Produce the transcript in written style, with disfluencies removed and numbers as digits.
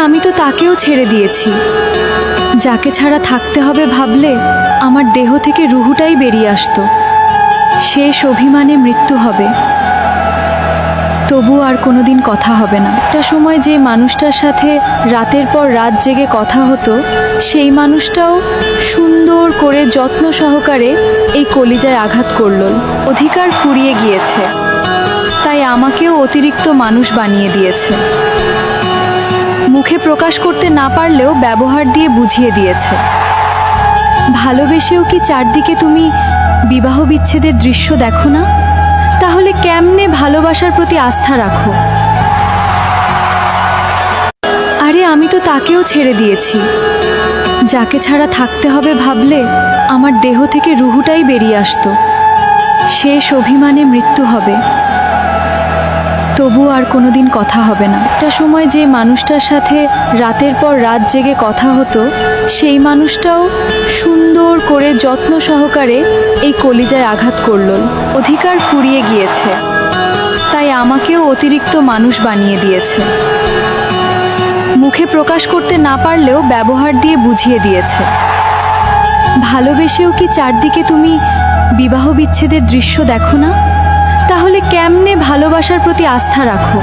আমি তো তাকেও ছেড়ে দিয়েছি। যাকে ছাড়া থাকতে হবে ভাবলে আমার দেহ থেকে রুহুটাই বেরিয়ে আসতো। শেষ অভিমানে মৃত্যু হবে, তবু আর কোনোদিন কথা হবে না। একটা সময় যে মানুষটার সাথে রাতের পর রাত জেগে কথা হতো, সেই মানুষটাও সুন্দর করে যত্ন সহকারে এই কলিজায় আঘাত করল। অধিকার ফুরিয়ে গিয়েছে, তাই আমাকেও অতিরিক্ত মানুষ বানিয়ে দিয়েছে। মুখে প্রকাশ করতে না পারলেও ব্যবহার দিয়ে বুঝিয়ে দিয়েছে। ভালোবেসেও কি চারদিকে তুমি বিবাহ বিচ্ছেদের দৃশ্য দেখো না? তাহলে কেমনে ভালোবাসার প্রতি আস্থা রাখো? আরে আমি তো তাকেও ছেড়ে দিয়েছি। যাকে ছাড়া থাকতে হবে ভাবলে আমার দেহ থেকে রুহুটাই বেরিয়ে আসতো। শেষ অভিমানে মৃত্যু হবে, তবু আর কোনোদিন কথা হবে না। একটা সময় যে মানুষটার সাথে রাতের পর রাত জেগে কথা হতো, সেই মানুষটাও সুন্দর করে যত্ন সহকারে এই কলিজায় আঘাত করল। অধিকার ফুরিয়ে গিয়েছে, তাই আমাকেও অতিরিক্ত মানুষ বানিয়ে দিয়েছে। মুখে প্রকাশ করতে না পারলেও ব্যবহার দিয়ে বুঝিয়ে দিয়েছে। ভালোবেসেও কি চারদিকে তুমি বিবাহ বিচ্ছেদের দৃশ্য দেখো না? তাহলে কেমনে ভালোবাসার প্রতি আস্থা রাখো?